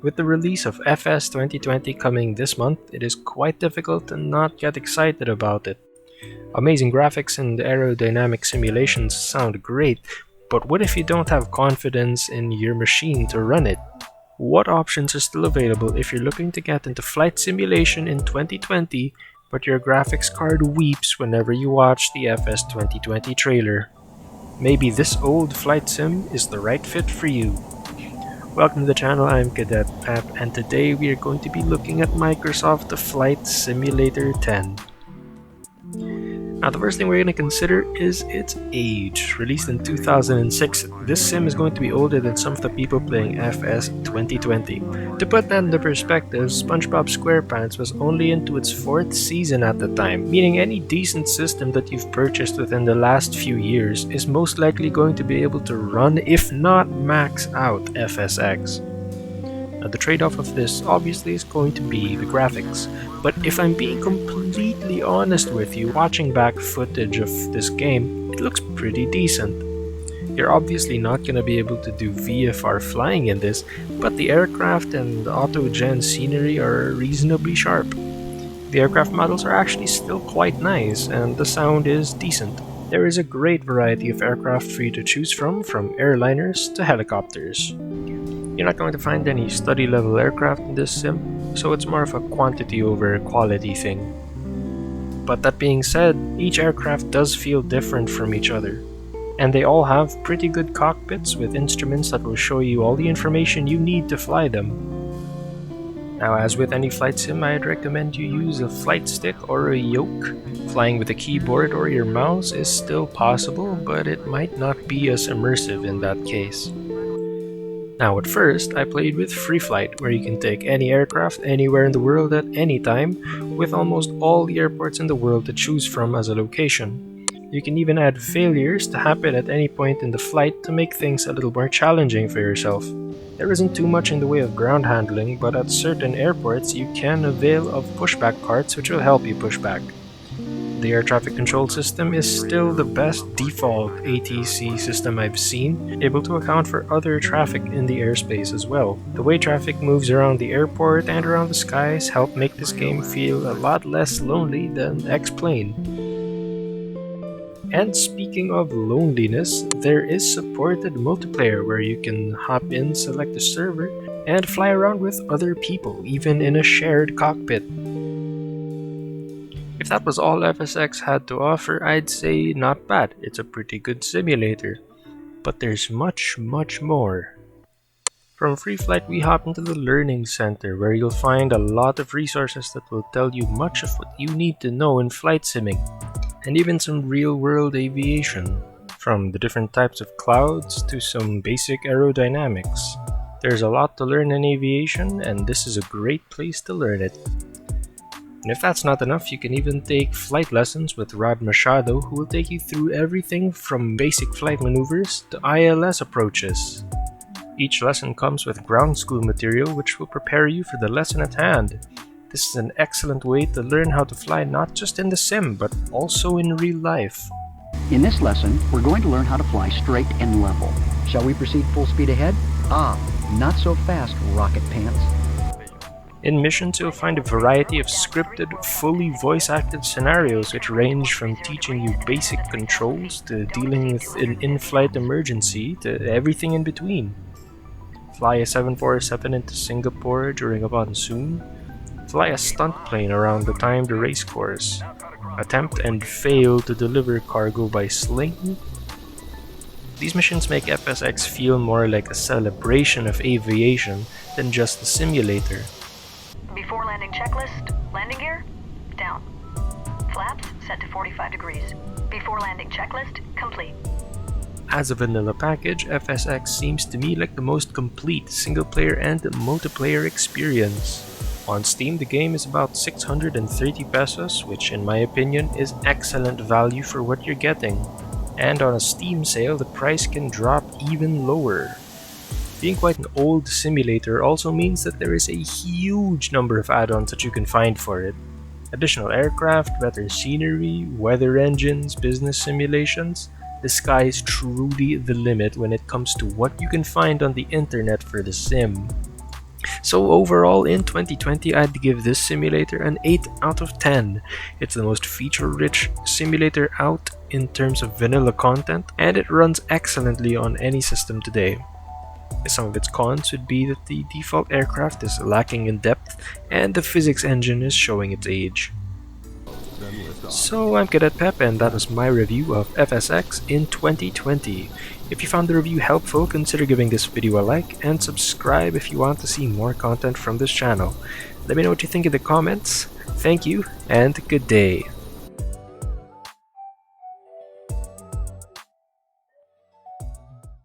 With the release of FS 2020 coming this month, it is quite difficult to not get excited about it. Amazing graphics and aerodynamic simulations sound great, but what if you don't have confidence in your machine to run it? What options are still available if you're looking to get into flight simulation in 2020, but your graphics card weeps whenever you watch the FS 2020 trailer? Maybe this old flight sim is the right fit for you. Welcome to the channel, I'm Cadet Pep, and today we are going to be looking at Microsoft Flight Simulator 10. Now the first thing we're going to consider is its age. Released in 2006, this sim is going to be older than some of the people playing FS 2020. To put that into perspective, SpongeBob SquarePants was only into its 4th season at the time, meaning any decent system that you've purchased within the last few years is most likely going to be able to run, if not max out, FSX. Now the trade-off of this obviously is going to be the graphics, but if I'm being completely honest with you, watching back footage of this game, it looks pretty decent. You're obviously not going to be able to do VFR flying in this, but the aircraft and the auto-gen scenery are reasonably sharp. The aircraft models are actually still quite nice, and the sound is decent. There is a great variety of aircraft for you to choose from airliners to helicopters. You're not going to find any study-level aircraft in this sim, so it's more of a quantity over quality thing. But that being said, each aircraft does feel different from each other, and they all have pretty good cockpits with instruments that will show you all the information you need to fly them. Now, as with any flight sim, I'd recommend you use a flight stick or a yoke. Flying with a keyboard or your mouse is still possible, but it might not be as immersive in that case. Now at first, I played with Free Flight, where you can take any aircraft anywhere in the world at any time, with almost all the airports in the world to choose from as a location. You can even add failures to happen at any point in the flight to make things a little more challenging for yourself. There isn't too much in the way of ground handling, but at certain airports you can avail of pushback carts which will help you push back. The air traffic control system is still the best default ATC system I've seen, able to account for other traffic in the airspace as well. The way traffic moves around the airport and around the skies help make this game feel a lot less lonely than X-Plane. And speaking of loneliness, there is supported multiplayer where you can hop in, select a server, and fly around with other people, even in a shared cockpit. If that was all FSX had to offer, I'd say not bad. It's a pretty good simulator. But there's much more. From Free Flight, we hop into the Learning Center, where you'll find a lot of resources that will tell you much of what you need to know in flight simming, and even some real-world aviation, from the different types of clouds to some basic aerodynamics. There's a lot to learn in aviation, and this is a great place to learn it. And if that's not enough, you can even take flight lessons with Rod Machado, who will take you through everything from basic flight maneuvers to ILS approaches. Each lesson comes with ground school material which will prepare you for the lesson at hand. This is an excellent way to learn how to fly not just in the sim, but also in real life. In this lesson, we're going to learn how to fly straight and level. Shall we proceed full speed ahead? Not so fast, rocket pants. In missions, you'll find a variety of scripted, fully voice-acted scenarios which range from teaching you basic controls to dealing with an in-flight emergency to everything in between. Fly a 747 into Singapore during a monsoon. Fly a stunt plane around the timed race course. Attempt and fail to deliver cargo by sling. These missions make FSX feel more like a celebration of aviation than just a simulator. Before landing checklist, landing gear, down. Flaps set to 45 degrees. Before landing checklist, complete. As a vanilla package, FSX seems to me like the most complete single-player and multiplayer experience. On Steam, the game is about 630 pesos, which in my opinion is excellent value for what you're getting. And on a Steam sale, the price can drop even lower. Being quite an old simulator also means that there is a huge number of add-ons that you can find for it. Additional aircraft, better scenery, weather engines, business simulations. The sky is truly the limit when it comes to what you can find on the internet for the sim. So overall in 2020 I'd give this simulator an 8 out of 10. It's the most feature-rich simulator out in terms of vanilla content, and it runs excellently on any system today. Some of its cons would be that the default aircraft is lacking in depth and the physics engine is showing its age. So I'm Cadet Pep, and that was my review of FSX in 2020. If you found the review helpful, consider giving this video a like and subscribe if you want to see more content from this channel. Let me know what you think in the comments. Thank you, and good day.